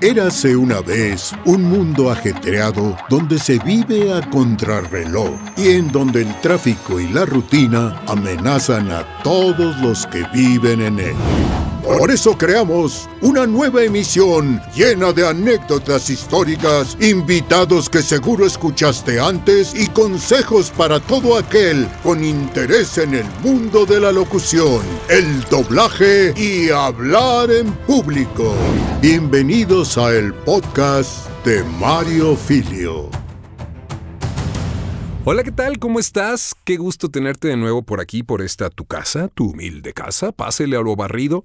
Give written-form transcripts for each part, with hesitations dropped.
Érase una vez un mundo ajetreado donde se vive a contrarreloj y en donde el tráfico y la rutina amenazan a todos los que viven en él. Por eso creamos una nueva emisión llena de anécdotas históricas, invitados que seguro escuchaste antes y consejos para todo aquel con interés en el mundo de la locución, el doblaje y hablar en público. Bienvenidos a el podcast de Mario Filio. Hola, ¿qué tal? ¿Cómo estás? Qué gusto tenerte de nuevo por aquí, por esta tu casa, tu humilde casa. Pásele a lo barrido.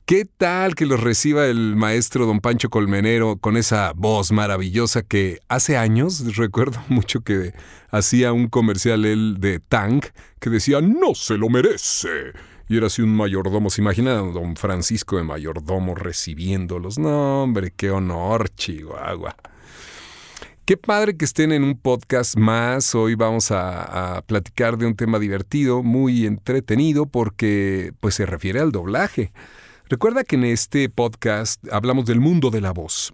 ¿Qué tal que los reciba el maestro don Pancho Colmenero con esa voz maravillosa que hace años, recuerdo mucho que hacía un comercial él de Tang que decía "no se lo merece"? Y era así un mayordomo. ¿Se imagina a don Francisco de mayordomo recibiéndolos? No, hombre, qué honor, Chihuahua. Qué padre que estén en un podcast más. Hoy vamos a platicar de un tema divertido, muy entretenido, porque pues se refiere al doblaje. Recuerda que en este podcast hablamos del mundo de la voz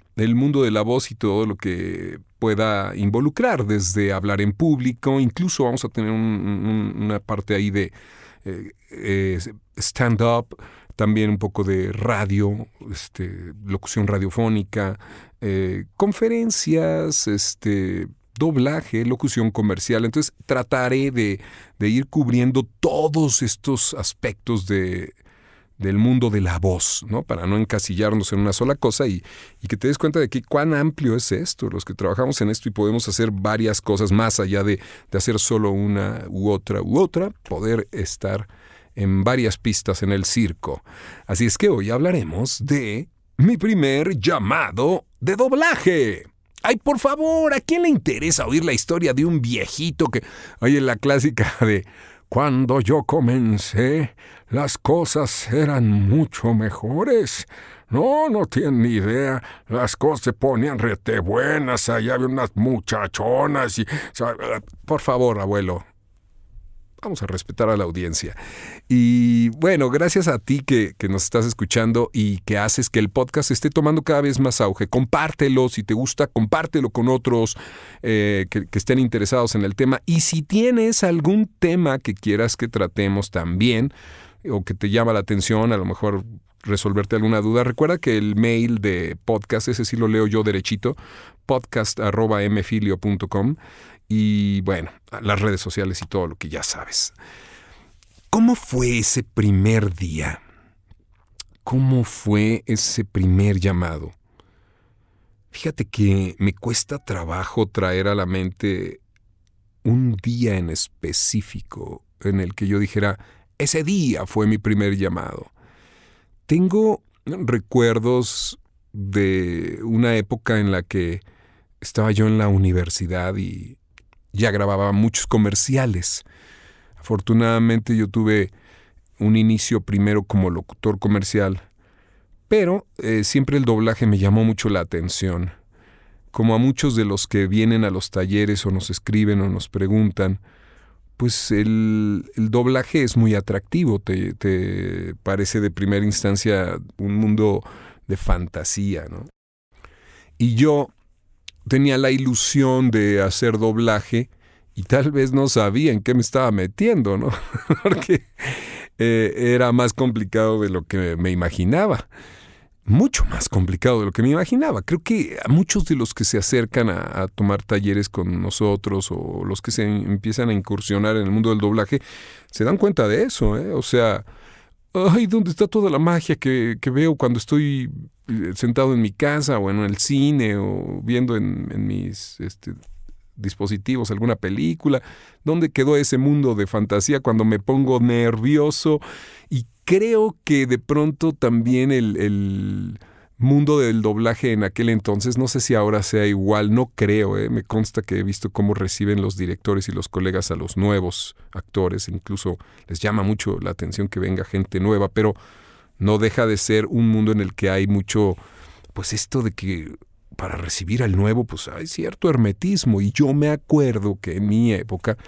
y todo lo que pueda involucrar, desde hablar en público, incluso vamos a tener una parte ahí de stand-up, también un poco de radio, locución radiofónica, conferencias, doblaje, locución comercial. Entonces trataré de ir cubriendo todos estos aspectos del mundo de la voz, ¿no? Para no encasillarnos en una sola cosa y que te des cuenta de que cuán amplio es esto, los que trabajamos en esto y podemos hacer varias cosas más allá de hacer solo una u otra, poder estar en varias pistas en el circo. Así es que hoy hablaremos de mi primer llamado de doblaje. ¡Ay, por favor! ¿A quién le interesa oír la historia de un viejito que... Oye, la clásica de... Cuando yo comencé, las cosas eran mucho mejores. No tienen ni idea. Las cosas se ponían rete buenas. Allá había unas muchachonas y... Por favor, abuelo. Vamos a respetar a la audiencia. Y bueno, gracias a ti que nos estás escuchando y que haces que el podcast esté tomando cada vez más auge. Compártelo, si te gusta, compártelo con otros que estén interesados en el tema. Y si tienes algún tema que quieras que tratemos también, o que te llama la atención, a lo mejor resolverte alguna duda, recuerda que el mail de podcast, ese sí lo leo yo derechito, podcast@mfilio.com. Y bueno, las redes sociales y todo lo que ya sabes. ¿Cómo fue ese primer día? ¿Cómo fue ese primer llamado? Fíjate que me cuesta trabajo traer a la mente un día en específico en el que yo dijera, ese día fue mi primer llamado. Tengo recuerdos de una época en la que estaba yo en la universidad y ya grababa muchos comerciales. Afortunadamente yo tuve un inicio primero como locutor comercial, pero siempre el doblaje me llamó mucho la atención. Como a muchos de los que vienen a los talleres o nos escriben o nos preguntan, pues el doblaje es muy atractivo, te parece de primera instancia un mundo de fantasía, ¿no? Y yo tenía la ilusión de hacer doblaje y tal vez no sabía en qué me estaba metiendo, ¿no? Porque era más complicado de lo que me imaginaba. Mucho más complicado de lo que me imaginaba. Creo que a muchos de los que se acercan a tomar talleres con nosotros o los que se empiezan a incursionar en el mundo del doblaje se dan cuenta de eso, ¿eh? O sea, ay, ¿dónde está toda la magia que veo cuando estoy sentado en mi casa o en el cine o viendo en mis dispositivos alguna película? ¿Dónde quedó ese mundo de fantasía cuando me pongo nervioso? Y creo que de pronto también el mundo del doblaje en aquel entonces, no sé si ahora sea igual, no creo, me consta que he visto cómo reciben los directores y los colegas a los nuevos actores, incluso les llama mucho la atención que venga gente nueva, pero no deja de ser un mundo en el que hay mucho, pues esto de que para recibir al nuevo, pues hay cierto hermetismo. Y yo me acuerdo que en mi época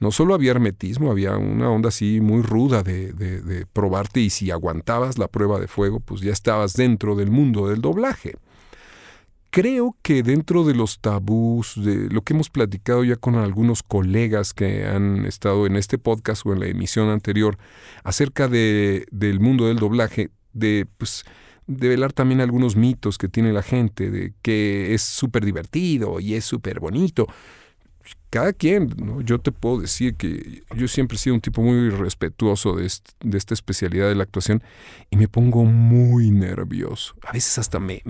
no solo había hermetismo, había una onda así muy ruda de probarte, y si aguantabas la prueba de fuego, pues ya estabas dentro del mundo del doblaje. creo que dentro de los tabús, de lo que hemos platicado ya con algunos colegas que han estado en este podcast o en la emisión anterior acerca del mundo del doblaje, de velar también algunos mitos que tiene la gente, de que es súper divertido y es súper bonito. Cada quien, ¿no? Yo te puedo decir que yo siempre he sido un tipo muy respetuoso de esta especialidad de la actuación y me pongo muy nervioso. A veces hasta me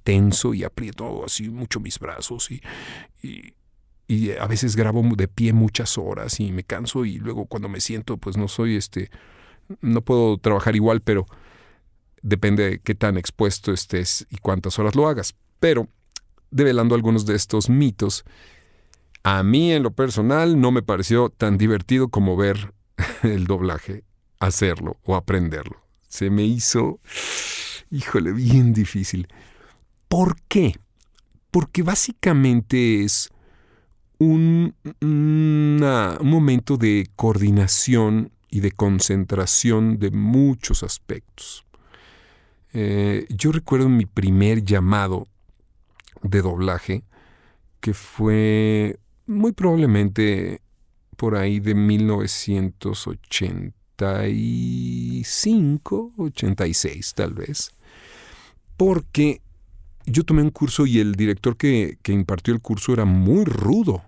tenso y aprieto así mucho mis brazos y a veces grabo de pie muchas horas y me canso y luego cuando me siento pues no puedo trabajar igual, pero depende de qué tan expuesto estés y cuántas horas lo hagas. Pero develando algunos de estos mitos, a mí en lo personal no me pareció tan divertido como ver el doblaje, hacerlo o aprenderlo. Se me hizo, híjole, bien difícil. ¿Por qué? Porque básicamente es un momento de coordinación y de concentración de muchos aspectos. Yo recuerdo mi primer llamado de doblaje, que fue muy probablemente por ahí de 1985, 86 tal vez, porque yo tomé un curso y el director que impartió el curso era muy rudo,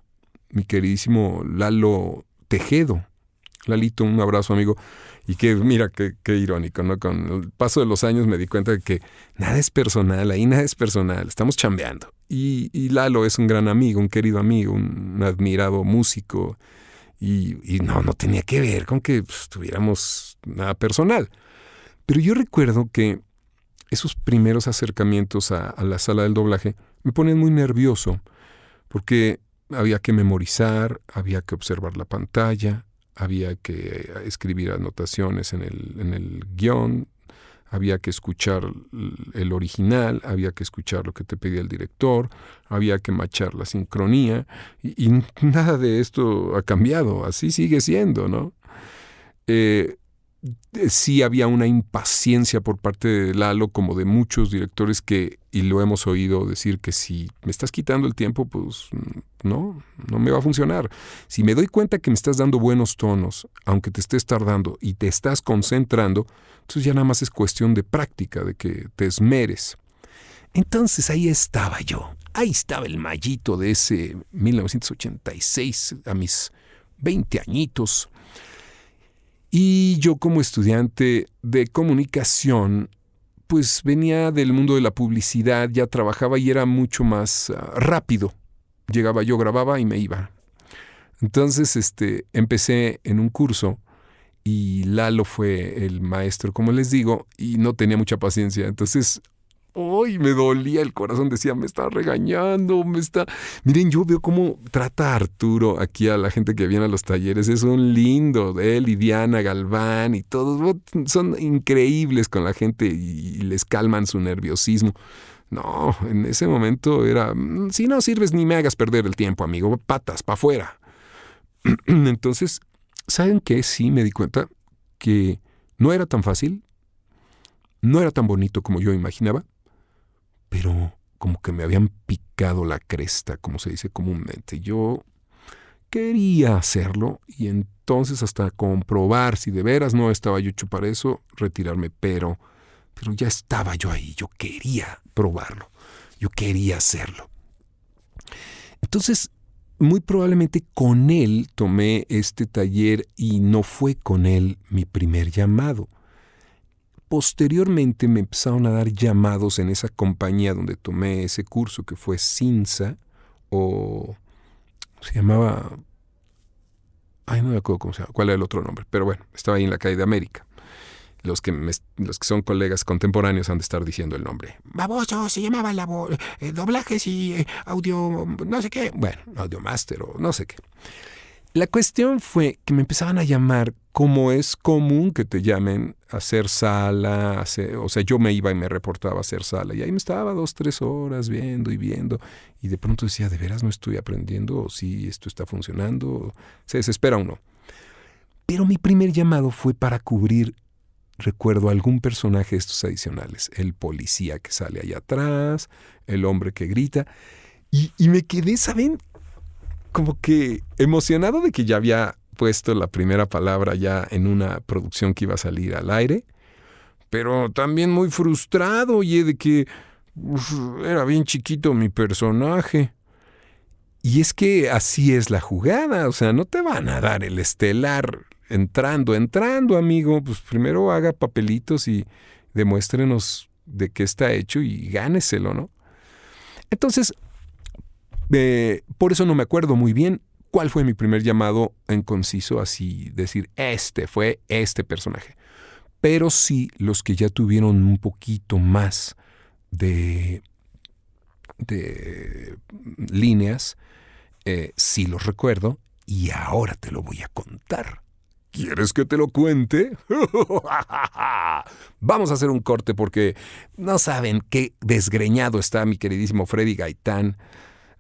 mi queridísimo Lalo Tejedo. Lalito, un abrazo, amigo. Y que mira, qué irónico, ¿no? Con el paso de los años me di cuenta de que nada es personal, ahí nada es personal, estamos chambeando. Y Lalo es un gran amigo, un querido amigo, un admirado músico. Y no tenía que ver con que tuviéramos nada personal. Pero yo recuerdo que esos primeros acercamientos a la sala del doblaje me ponían muy nervioso, porque había que memorizar, había que observar la pantalla, había que escribir anotaciones en el guión, había que escuchar el original, había que escuchar lo que te pedía el director, había que machar la sincronía y nada de esto ha cambiado, así sigue siendo, ¿no? Sí había una impaciencia por parte de Lalo, como de muchos directores y lo hemos oído decir, que si me estás quitando el tiempo, pues no me va a funcionar. Si me doy cuenta que me estás dando buenos tonos, aunque te estés tardando y te estás concentrando, entonces ya nada más es cuestión de práctica, de que te esmeres. Entonces ahí estaba yo, ahí estaba el mallito de ese 1986, a mis 20 añitos. Y yo, como estudiante de comunicación, pues venía del mundo de la publicidad, ya trabajaba y era mucho más rápido. Llegaba yo, grababa y me iba. Entonces empecé en un curso y Lalo fue el maestro, como les digo, y no tenía mucha paciencia. Entonces, ¡ay! Me dolía el corazón, decía, me está regañando, Miren, yo veo cómo trata Arturo aquí a la gente que viene a los talleres, es un lindo, él y Diana Galván y todos, son increíbles con la gente y les calman su nerviosismo. No, en ese momento era, si no sirves ni me hagas perder el tiempo, amigo, patas, pa' afuera. Entonces, ¿saben qué? Sí me di cuenta que no era tan fácil, no era tan bonito como yo imaginaba, pero como que me habían picado la cresta, como se dice comúnmente. Yo quería hacerlo y entonces hasta comprobar si de veras no estaba yo hecho para eso, retirarme, pero ya estaba yo ahí, yo quería probarlo, yo quería hacerlo. Entonces, muy probablemente con él tomé este taller y no fue con él mi primer llamado. Posteriormente me empezaron a dar llamados en esa compañía donde tomé ese curso, que fue Cinza, o se llamaba, no me acuerdo cómo se llama, cuál era el otro nombre, pero bueno, estaba ahí en la calle de América. Los que son colegas contemporáneos han de estar diciendo el nombre. Baboso, se llamaba doblajes y audio, no sé qué, bueno, audio master o no sé qué. La cuestión fue que me empezaban a llamar, como es común que te llamen a hacer sala, o sea, yo me iba y me reportaba a hacer sala, y ahí me estaba 2-3 horas viendo, y de pronto decía, ¿de veras no estoy aprendiendo? ¿O sí esto está funcionando? Se desespera uno. Pero mi primer llamado fue para cubrir recuerdo algún personaje de estos adicionales. El policía que sale allá atrás, el hombre que grita. Y me quedé, ¿saben? Como que emocionado de que ya había puesto la primera palabra ya en una producción que iba a salir al aire, pero también muy frustrado, oye, de que era bien chiquito mi personaje. Y es que así es la jugada, o sea, no te van a dar el estelar entrando, amigo. Pues primero haga papelitos y demuéstrenos de qué está hecho y gáneselo, ¿no? Entonces, por eso no me acuerdo muy bien cuál fue mi primer llamado en conciso, así decir, este fue este personaje. Pero sí, los que ya tuvieron un poquito más de líneas, sí los recuerdo y ahora te lo voy a contar. ¿Quieres que te lo cuente? Vamos a hacer un corte porque no saben qué desgreñado está mi queridísimo Freddy Gaitán,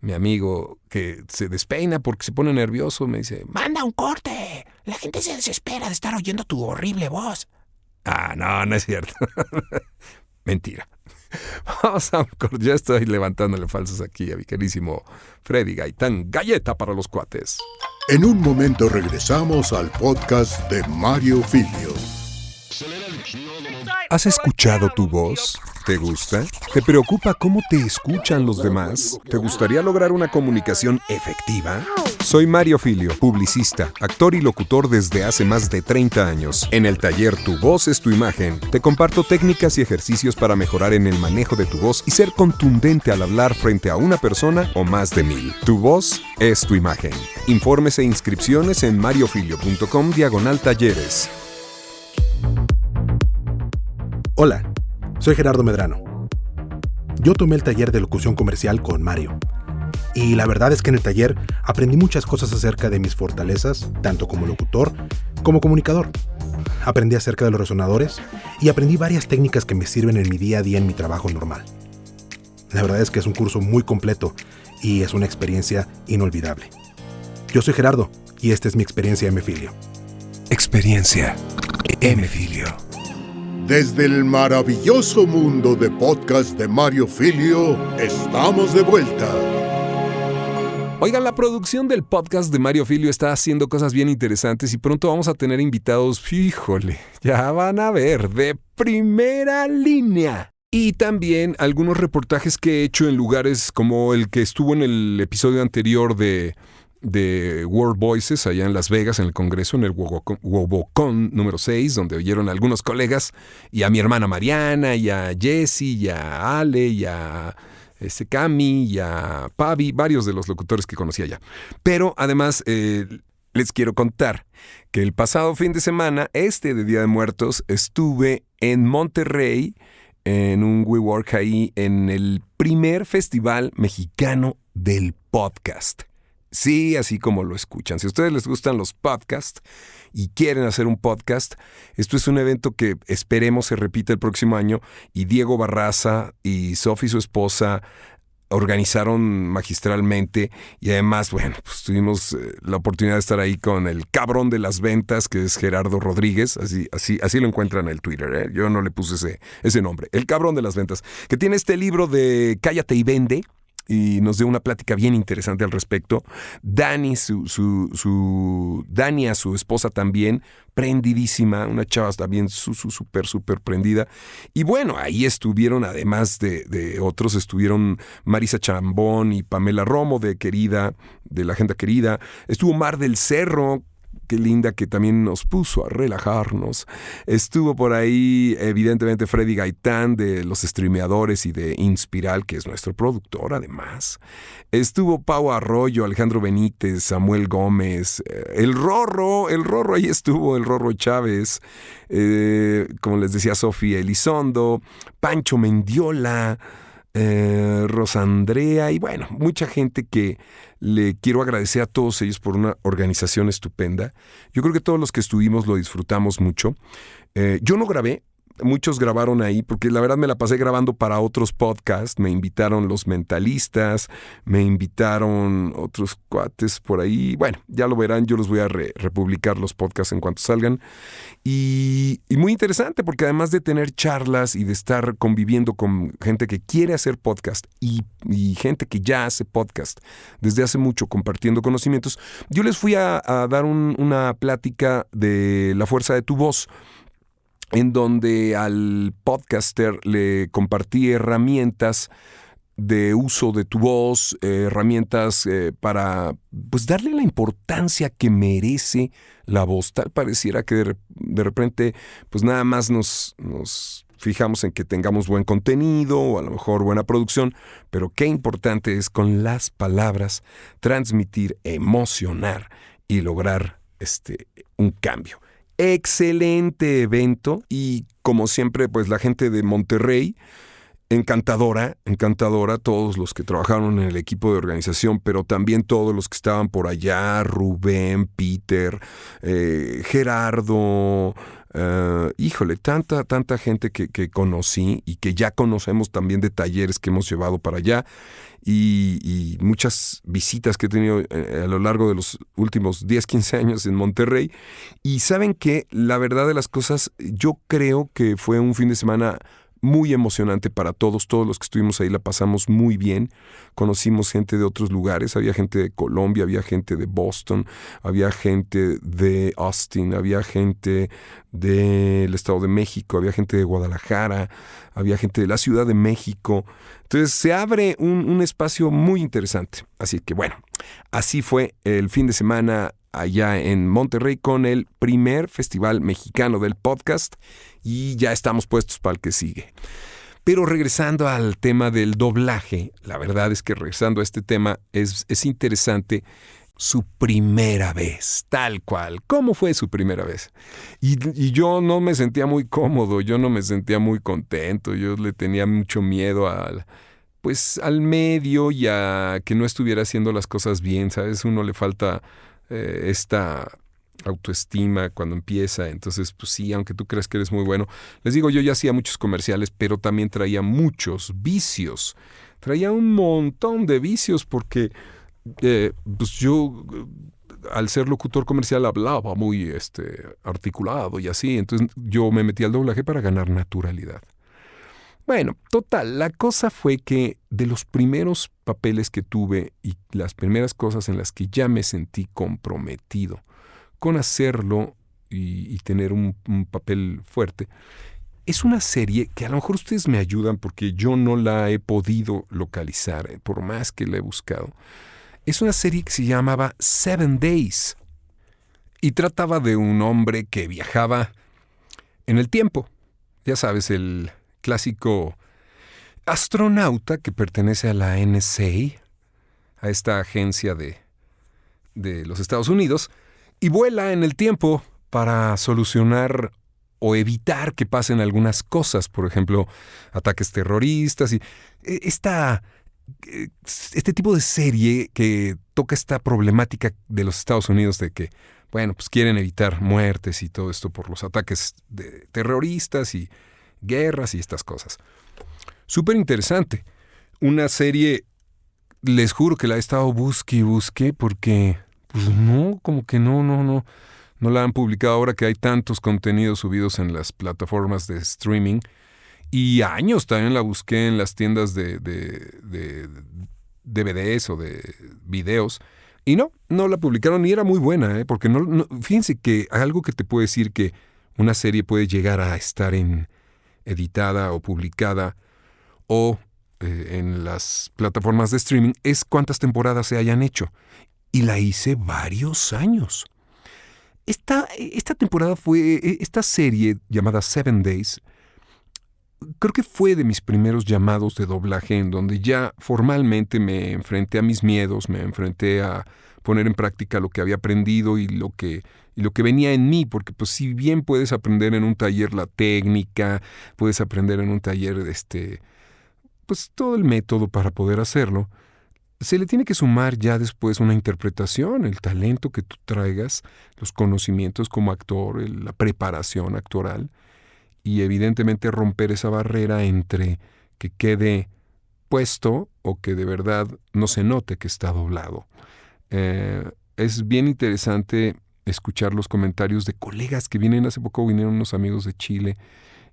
mi amigo, que se despeina porque se pone nervioso. Me dice, ¡manda un corte! La gente se desespera de estar oyendo tu horrible voz. Ah, no es cierto. Mentira. Vamos a un corte. Ya estoy levantándole falsos aquí a mi queridísimo Freddy Gaitán. Galleta para los cuates. En un momento regresamos al podcast de Mario Filio. ¿Has escuchado tu voz? ¿Te gusta? ¿Te preocupa cómo te escuchan los demás? ¿Te gustaría lograr una comunicación efectiva? Soy Mario Filio, publicista, actor y locutor desde hace más de 30 años. En el taller Tu Voz es tu Imagen, te comparto técnicas y ejercicios para mejorar en el manejo de tu voz y ser contundente al hablar frente a una persona o más de 1000. Tu voz es tu imagen. Informes e inscripciones en mariofilio.com/talleres. Hola, soy Gerardo Medrano. Yo tomé el taller de locución comercial con Mario. Y la verdad es que en el taller aprendí muchas cosas acerca de mis fortalezas, tanto como locutor como comunicador. Aprendí acerca de los resonadores y aprendí varias técnicas que me sirven en mi día a día en mi trabajo normal. La verdad es que es un curso muy completo y es una experiencia inolvidable. Yo soy Gerardo y esta es mi experiencia M-Filio. Experiencia M-Filio. Desde el maravilloso mundo de podcast de Mario Filio, estamos de vuelta. Oigan, la producción del podcast de Mario Filio está haciendo cosas bien interesantes y pronto vamos a tener invitados, híjole, ya van a ver, de primera línea. Y también algunos reportajes que he hecho en lugares como el que estuvo en el episodio anterior de World Voices, allá en Las Vegas, en el Congreso, en el WoboCon número 6, donde oyeron a algunos colegas, y a mi hermana Mariana, y a Jessie, y a Ale, y a Cami, y a Pavi, varios de los locutores que conocí allá. Pero además les quiero contar que el pasado fin de semana, de Día de Muertos, estuve en Monterrey, en un WeWork ahí, en el primer festival mexicano del podcast. Sí, así como lo escuchan. Si a ustedes les gustan los podcasts y quieren hacer un podcast, esto es un evento que esperemos se repita el próximo año, y Diego Barraza y Sofi, su esposa, organizaron magistralmente, y además, bueno, pues tuvimos la oportunidad de estar ahí con el cabrón de las ventas, que es Gerardo Rodríguez, así lo encuentran en el Twitter, yo no le puse ese nombre, el cabrón de las ventas, que tiene este libro de Cállate y Vende, y nos dio una plática bien interesante al respecto. Dani, Dania, su esposa también, prendidísima, una chava también súper prendida. Y bueno, ahí estuvieron, además de otros, estuvieron Marisa Chambón y Pamela Romo de La Agenda Querida. Estuvo Mar del Cerro, qué linda, que también nos puso a relajarnos. Estuvo por ahí, evidentemente, Freddy Gaitán de Los Streameadores y de Inspiral, que es nuestro productor, además. Estuvo Pau Arroyo, Alejandro Benítez, Samuel Gómez, el Rorro ahí estuvo, el Rorro Chávez, como les decía, Sofía Elizondo, Pancho Mendiola, Rosandrea, y bueno, mucha gente que le quiero agradecer a todos ellos por una organización estupenda. Yo creo que todos los que estuvimos lo disfrutamos mucho. Yo no grabé, muchos grabaron ahí, porque la verdad me la pasé grabando para otros podcasts. Me invitaron los mentalistas, me invitaron otros cuates por ahí. Bueno, ya lo verán, yo los voy a republicar los podcasts en cuanto salgan. Y muy interesante, porque además de tener charlas y de estar conviviendo con gente que quiere hacer podcast y gente que ya hace podcast desde hace mucho, compartiendo conocimientos, yo les fui a dar una plática de la fuerza de tu voz, en donde al podcaster le compartí herramientas de uso de tu voz, herramientas para pues darle la importancia que merece la voz. Tal pareciera que de repente pues nada más nos fijamos en que tengamos buen contenido o a lo mejor buena producción, pero qué importante es con las palabras transmitir, emocionar y lograr un cambio. Excelente evento, y como siempre pues la gente de Monterrey, encantadora, todos los que trabajaron en el equipo de organización, pero también todos los que estaban por allá, Rubén, Peter, Gerardo, tanta gente que conocí y que ya conocemos también de talleres que hemos llevado para allá, y muchas visitas que he tenido a lo largo de los últimos 10, 15 años en Monterrey. Y saben que la verdad de las cosas, yo creo que fue un fin de semana muy emocionante para todos los que estuvimos ahí. La pasamos muy bien, conocimos gente de otros lugares, había gente de Colombia, había gente de Boston, había gente de Austin, había gente del Estado de México, había gente de Guadalajara, había gente de la Ciudad de México. Entonces se abre un espacio muy interesante. Así que bueno, así fue el fin de semana allá en Monterrey con el primer Festival Mexicano del Podcast, y ya estamos puestos para el que sigue. Pero regresando al tema del doblaje, la verdad es que regresando a este tema es interesante su primera vez, tal cual. ¿Cómo fue su primera vez? Y yo no me sentía muy cómodo, yo no me sentía muy contento, yo le tenía mucho miedo al medio y a que no estuviera haciendo las cosas bien, ¿sabes? Uno le falta esta autoestima cuando empieza. Entonces, pues sí, aunque tú creas que eres muy bueno. Les digo, yo ya hacía muchos comerciales, pero también traía muchos vicios. Traía un montón de vicios porque pues yo, al ser locutor comercial, hablaba muy articulado y así. Entonces yo me metí al doblaje para ganar naturalidad. Bueno, total, la cosa fue que de los primeros papeles que tuve y las primeras cosas en las que ya me sentí comprometido con hacerlo y tener un papel fuerte, es una serie que a lo mejor ustedes me ayudan porque yo no la he podido localizar, por más que la he buscado. Es una serie que se llamaba 7 Days y trataba de un hombre que viajaba en el tiempo. Ya sabes, el clásico astronauta que pertenece a la NSA, a esta agencia de los Estados Unidos, y vuela en el tiempo para solucionar o evitar que pasen algunas cosas, por ejemplo, ataques terroristas y este tipo de serie que toca esta problemática de los Estados Unidos de que, bueno, pues quieren evitar muertes y todo esto por los ataques de terroristas y guerras y estas cosas. Súper interesante. Una serie, les juro que la he estado busque porque, pues no, como que no la han publicado ahora que hay tantos contenidos subidos en las plataformas de streaming. Y años también la busqué en las tiendas de DVDs o de videos. Y no la publicaron, y era muy buena, porque fíjense que algo que te puede decir que una serie puede llegar a estar editada o publicada o en las plataformas de streaming es cuántas temporadas se hayan hecho. Y la hice varios años. Esta serie llamada 7 Days, creo que fue de mis primeros llamados de doblaje en donde ya formalmente me enfrenté a mis miedos, me enfrenté a poner en práctica lo que había aprendido y lo que venía en mí, porque pues si bien puedes aprender en un taller la técnica, puedes aprender en un taller pues todo el método para poder hacerlo, se le tiene que sumar ya después una interpretación, el talento que tú traigas, los conocimientos como actor, la preparación actoral. y evidentemente romper esa barrera entre que quede puesto o que de verdad no se note que está doblado. Es bien interesante escuchar los comentarios de colegas que vienen. Hace poco vinieron unos amigos de Chile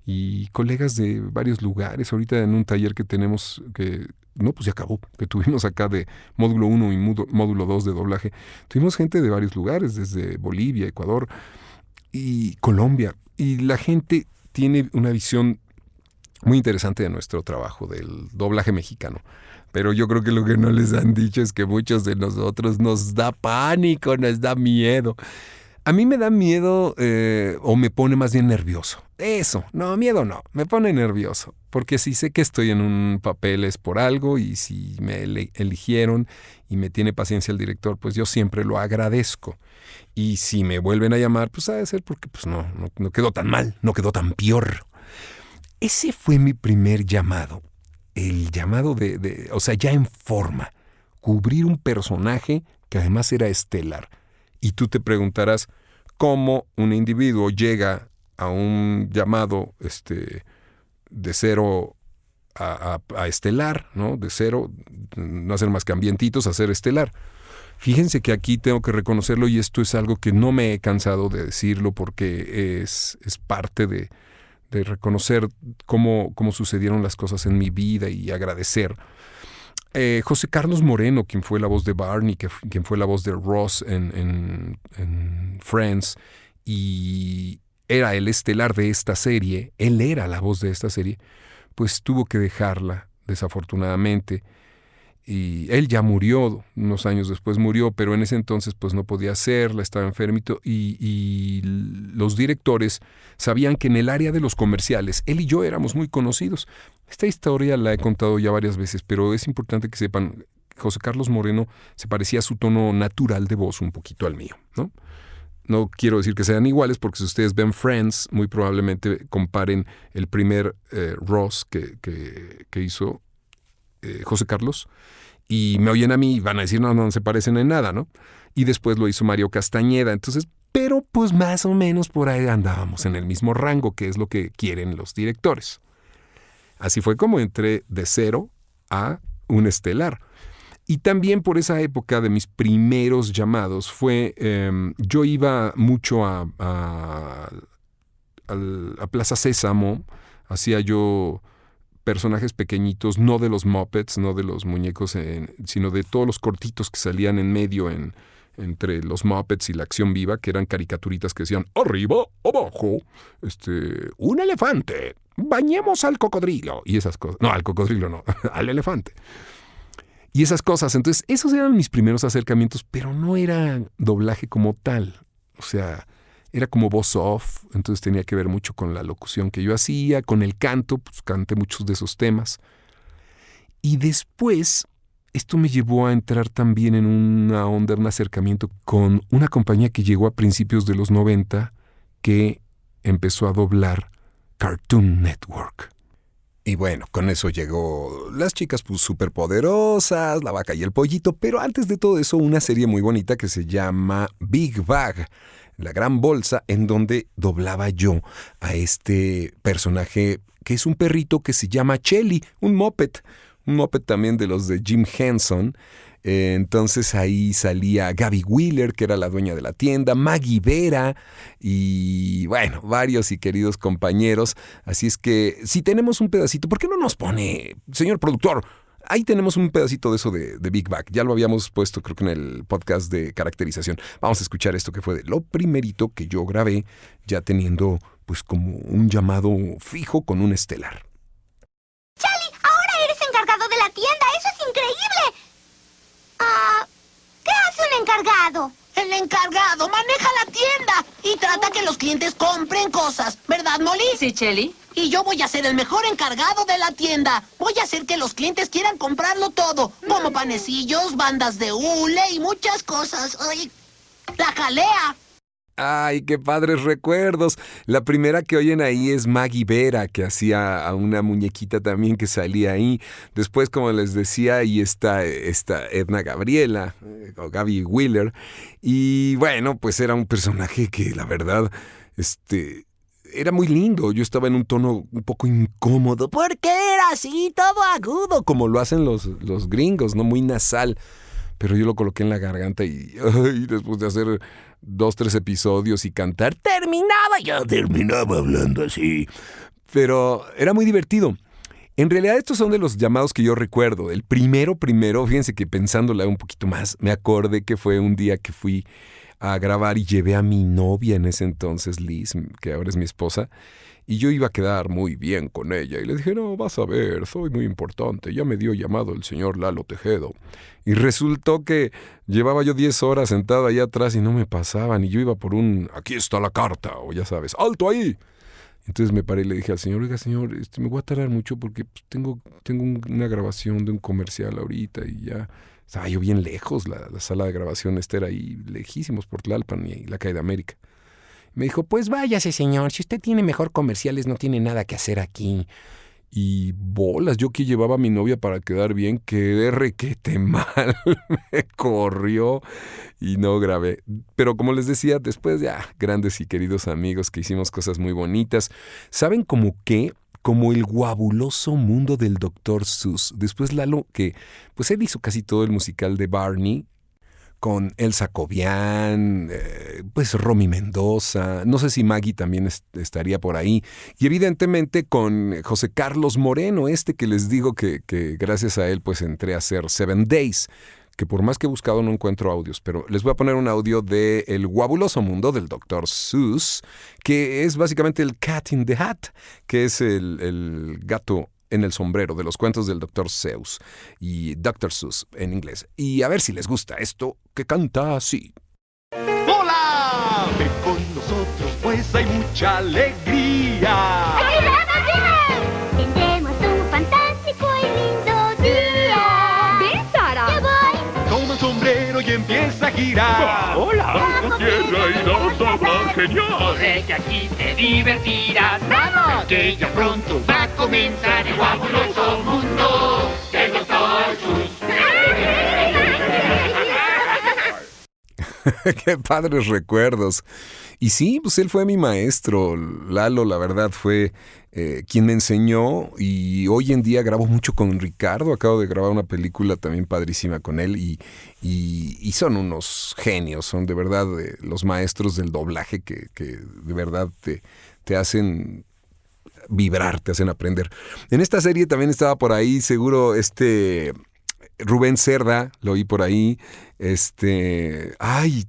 y colegas de varios lugares. Ahorita en un taller que tenemos, que no, pues ya acabó, que tuvimos acá de módulo 1 y módulo 2 de doblaje, tuvimos gente de varios lugares, desde Bolivia, Ecuador y Colombia. Y la gente tiene una visión muy interesante de nuestro trabajo, del doblaje mexicano. Pero yo creo que lo que no les han dicho es que muchos de nosotros nos da pánico, nos da miedo. A mí me da miedo o me pone más bien nervioso. Eso, no, miedo no, me pone nervioso. Porque si sé que estoy en un papel es por algo y si me eligieron y me tiene paciencia el director, pues yo siempre lo agradezco. Y si me vuelven a llamar, pues ha de ser porque pues no quedó tan mal, no quedó tan peor. Ese fue mi primer llamado. El llamado o sea, ya en forma. Cubrir un personaje que además era estelar. Y tú te preguntarás cómo un individuo llega a un llamado de cero a estelar, ¿no? De cero, no hacer más que ambientitos, a ser estelar. Fíjense que aquí tengo que reconocerlo y esto es algo que no me he cansado de decirlo porque es parte de reconocer cómo sucedieron las cosas en mi vida y agradecer. José Carlos Moreno, quien fue la voz de Barney, quien fue la voz de Ross en Friends, y era el estelar de esta serie, él era la voz de esta serie, pues tuvo que dejarla, desafortunadamente. Y él ya murió, unos años después murió, pero en ese entonces pues no podía hacerla, estaba enfermito y los directores sabían que en el área de los comerciales, él y yo éramos muy conocidos. Esta historia la he contado ya varias veces, pero es importante que sepan, José Carlos Moreno se parecía a su tono natural de voz un poquito al mío, ¿no? No quiero decir que sean iguales, porque si ustedes ven Friends, muy probablemente comparen el primer Ross que hizo José Carlos, y me oyen a mí y van a decir, no se parecen en nada, ¿no? Y después lo hizo Mario Castañeda. Entonces, pero pues más o menos por ahí andábamos en el mismo rango, que es lo que quieren los directores. Así fue como entré de cero a un estelar. Y también por esa época de mis primeros llamados fue, yo iba mucho a Plaza Sésamo, hacía yo personajes pequeñitos, no de los Muppets, no de los muñecos, sino de todos los cortitos que salían en medio entre los Muppets y la acción viva, que eran caricaturitas que decían, arriba, abajo, un elefante, bañemos al cocodrilo, y esas cosas. No, al cocodrilo no, al elefante. Y esas cosas. Entonces, esos eran mis primeros acercamientos, pero no era doblaje como tal. O sea, era como voz off, entonces tenía que ver mucho con la locución que yo hacía, con el canto, pues canté muchos de esos temas. Y después, esto me llevó a entrar también en una onda, un acercamiento con una compañía que llegó a principios de los 90, que empezó a doblar Cartoon Network. Y bueno, con eso llegó las chicas pues superpoderosas, La Vaca y el Pollito, pero antes de todo eso una serie muy bonita que se llama Big Bag, La Gran Bolsa, en donde doblaba yo a este personaje que es un perrito que se llama Chelly, un Muppet también de los de Jim Henson. Entonces ahí salía Gaby Wheeler, que era la dueña de la tienda, Maggie Vera y bueno, varios y queridos compañeros. Así es que si tenemos un pedacito, ¿por qué no nos pone, señor productor? Ahí tenemos un pedacito de eso de Big Bag. Ya lo habíamos puesto creo que en el podcast de caracterización. Vamos a escuchar esto que fue de lo primerito que yo grabé, ya teniendo pues como un llamado fijo con un estelar. Charlie, ahora eres encargado de la tienda. ¡Eso es increíble! ¿Qué hace un encargado? El encargado maneja la tienda y trata que los clientes compren cosas, ¿verdad, Molly? Sí, Chelly. Y yo voy a ser el mejor encargado de la tienda. Voy a hacer que los clientes quieran comprarlo todo, como panecillos, bandas de hule y muchas cosas. ¡Ay! ¡La jalea! ¡Ay, qué padres recuerdos! La primera que oyen ahí es Maggie Vera, que hacía a una muñequita también que salía ahí. Después, como les decía, ahí está Edna Gabriela, o Gaby Wheeler. Y bueno, pues era un personaje que, la verdad, era muy lindo. Yo estaba en un tono un poco incómodo porque era así, todo agudo, como lo hacen los gringos, ¿no? Muy nasal. Pero yo lo coloqué en la garganta y después de hacer 2, 3 episodios y cantar, terminaba hablando así. Pero era muy divertido. En realidad estos son de los llamados que yo recuerdo. El primero, fíjense que pensándola un poquito más, me acordé que fue un día que fui a grabar y llevé a mi novia en ese entonces, Liz, que ahora es mi esposa, y yo iba a quedar muy bien con ella. Y le dije, no, vas a ver, soy muy importante, ya me dio llamado el señor Lalo Tejedo. Y resultó que llevaba yo 10 horas sentado allá atrás y no me pasaban, y yo iba por aquí está la carta, o ya sabes, ¡alto ahí! Entonces me paré y le dije al señor, oiga señor, me voy a tardar mucho porque tengo una grabación de un comercial ahorita y ya... Estaba yo bien lejos, la sala de grabación era ahí lejísimos por Tlalpan y la calle de América. Me dijo, pues váyase señor, si usted tiene mejor comerciales no tiene nada que hacer aquí. Y bolas, yo que llevaba a mi novia para quedar bien, quedé requete mal, me corrió y no grabé. Pero como les decía, después ya, grandes y queridos amigos que hicimos cosas muy bonitas. ¿Saben cómo qué? Como el guabuloso mundo del Dr. Seuss. Después Lalo, que pues él hizo casi todo el musical de Barney, con Elsa Cobian, pues Romy Mendoza, no sé si Maggie también estaría por ahí, y evidentemente con José Carlos Moreno, que les digo que gracias a él pues entré a hacer 7 Days, que por más que he buscado no encuentro audios, pero les voy a poner un audio de El guabuloso mundo del Dr. Seuss, que es básicamente el Cat in the Hat, que es el gato en el sombrero de los cuentos del Dr. Seuss y Dr. Seuss en inglés. Y a ver si les gusta esto que canta así. ¡Hola! Ven con nosotros, pues hay mucha alegría. Tendremos un fantástico y lindo día. ¡Ven, Sara! ¡Ya voy! Toma el sombrero y empieza a girar. ¡Hola! ¡Tierra y genial! Sé que aquí te divertirás. ¡Vamos! Que ya pronto va a comenzar el guabuloso mundo del Dr. Seuss. ¡Qué padres recuerdos! Y sí, pues él fue mi maestro. Lalo, la verdad, fue quien me enseñó y hoy en día grabo mucho con Ricardo. Acabo de grabar una película también padrísima con él y son unos genios, son de verdad los maestros del doblaje que de verdad te hacen vibrar, te hacen aprender. En esta serie también estaba por ahí, seguro, Rubén Cerda, lo oí por ahí,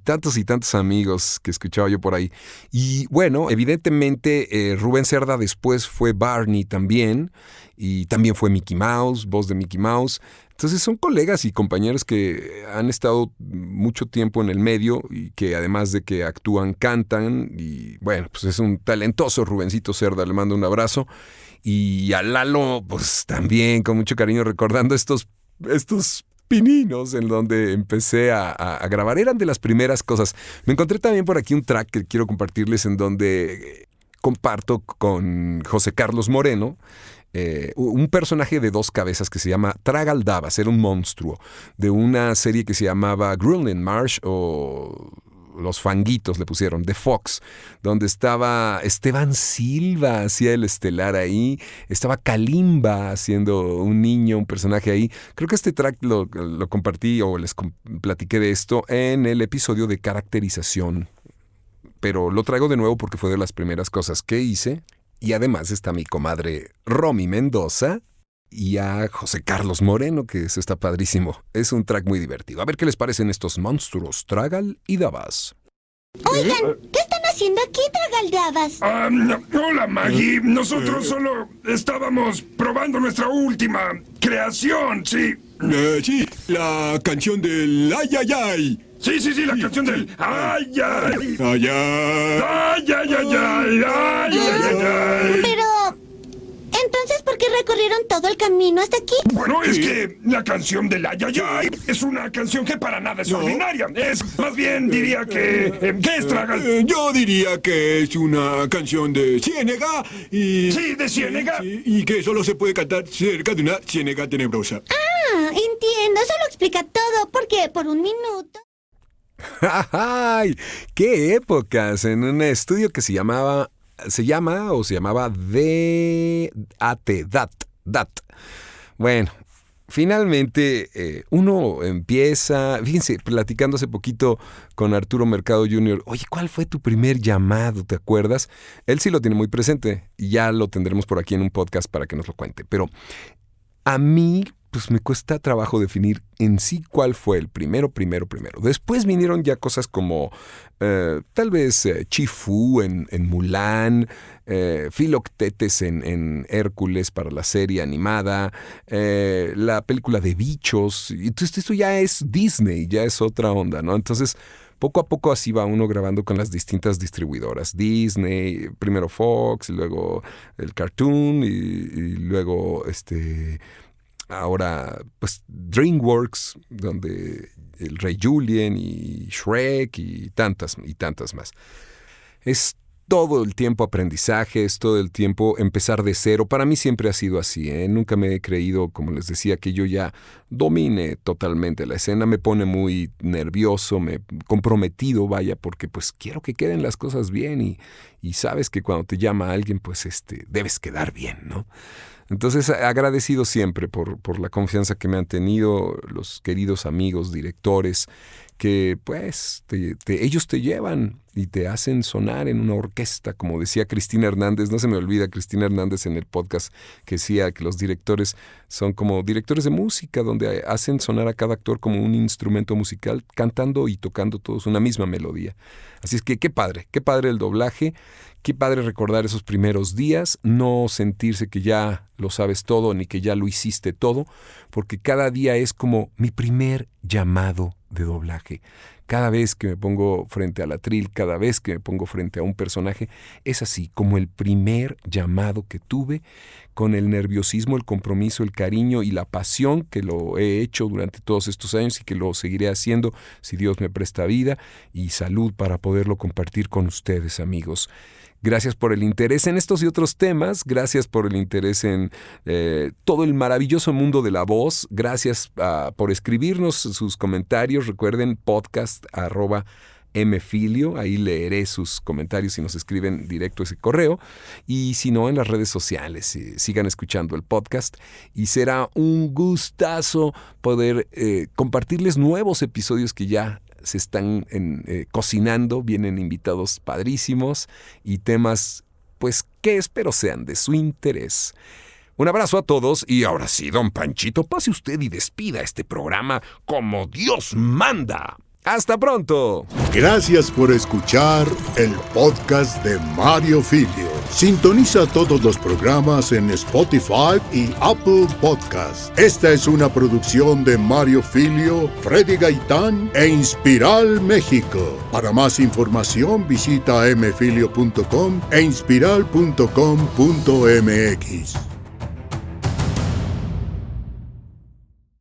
tantos y tantos amigos que escuchaba yo por ahí. Y bueno, evidentemente Rubén Cerda después fue Barney también, y también fue Mickey Mouse, voz de Mickey Mouse. Entonces son colegas y compañeros que han estado mucho tiempo en el medio y que además de que actúan, cantan, y bueno, pues es un talentoso Rubencito Cerda, le mando un abrazo. Y a Lalo, pues también con mucho cariño recordando estos pininos en donde empecé a grabar. Eran de las primeras cosas. Me encontré también por aquí un track que quiero compartirles en donde comparto con José Carlos Moreno un personaje de 2 cabezas que se llama Tragaldabas, era un monstruo de una serie que se llamaba Greenland Marsh o... Los Fanguitos le pusieron, de Fox, donde estaba Esteban Silva, hacía el estelar ahí, estaba Kalimba haciendo un niño, un personaje ahí. Creo que este track lo compartí o les platiqué de esto en el episodio de caracterización, pero lo traigo de nuevo porque fue de las primeras cosas que hice. Y además está mi comadre Romy Mendoza y a José Carlos Moreno, que eso está padrísimo. Es un track muy divertido. A ver qué les parecen estos monstruos Tragal y Dabas. Oigan, ¿qué están haciendo aquí, Tragaldabas? Hola, Maggie. Nosotros solo estábamos probando nuestra última creación, ¿sí? Sí, la canción del ay, ay, ay. Sí, la canción del ay, ay. Ay, ay. Ay, ay, ay, ay, ay, ay, ay. Pero... ¿entonces por qué recorrieron todo el camino hasta aquí? Bueno, es que la canción del ay, ay, ay es una canción que para nada es ordinaria. Es, más bien, diría que... ¿qué es, Tragal? Yo diría que es una canción de ciénega y... Sí, de ciénega. Sí, y que solo se puede cantar cerca de una ciénega tenebrosa. Ah, entiendo. Eso lo explica todo. Porque por un minuto... ¡Ay! ¡Qué épocas! En un estudio que se llamaba se llamaba DAT. Bueno, finalmente uno empieza, fíjense, platicando hace poquito con Arturo Mercado Jr., oye, ¿cuál fue tu primer llamado? ¿Te acuerdas? Él sí lo tiene muy presente y ya lo tendremos por aquí en un podcast para que nos lo cuente. Pero a mí, pues me cuesta trabajo definir en sí cuál fue el primero. Después vinieron ya cosas como tal vez Chi-Fu en Mulan, Filoctetes en Hércules para la serie animada, la película de bichos. Entonces esto ya es Disney, ya es otra onda, ¿no? Entonces poco a poco así va uno grabando con las distintas distribuidoras. Disney, primero Fox, luego el Cartoon y luego ahora, pues, DreamWorks, donde el Rey Julien y Shrek y tantas más. Es todo el tiempo aprendizaje, es todo el tiempo empezar de cero. Para mí siempre ha sido así, ¿eh? Nunca me he creído, como les decía, que yo ya domine totalmente la escena. Me pone muy nervioso, comprometido, vaya, porque pues quiero que queden las cosas bien y sabes que cuando te llama alguien, pues debes quedar bien, ¿no? Entonces, agradecido siempre por la confianza que me han tenido los queridos amigos, directores, que pues ellos te llevan y te hacen sonar en una orquesta, como decía Cristina Hernández. No se me olvida Cristina Hernández en el podcast que decía que los directores son como directores de música, donde hacen sonar a cada actor como un instrumento musical, cantando y tocando todos una misma melodía. Así es que qué padre el doblaje. Qué padre recordar esos primeros días, no sentirse que ya lo sabes todo ni que ya lo hiciste todo, porque cada día es como mi primer llamado de doblaje. Cada vez que me pongo frente al atril, cada vez que me pongo frente a un personaje, es así como el primer llamado que tuve, con el nerviosismo, el compromiso, el cariño y la pasión que lo he hecho durante todos estos años y que lo seguiré haciendo si Dios me presta vida y salud para poderlo compartir con ustedes, amigos. Gracias por el interés en estos y otros temas, gracias por el interés en todo el maravilloso mundo de la voz, gracias por escribirnos sus comentarios. Recuerden podcast@mfilio, ahí leeré sus comentarios si nos escriben directo ese correo, y si no, en las redes sociales. Sigan escuchando el podcast y será un gustazo poder compartirles nuevos episodios que ya se están cocinando. Vienen invitados padrísimos y temas, pues, que espero sean de su interés. Un abrazo a todos y ahora sí, don Panchito, pase usted y despida este programa como Dios manda. ¡Hasta pronto! Gracias por escuchar el podcast de Mario Filio. Sintoniza todos los programas en Spotify y Apple Podcasts. Esta es una producción de Mario Filio, Freddy Gaitán e Inspiral México. Para más información visita mfilio.com e inspiral.com.mx.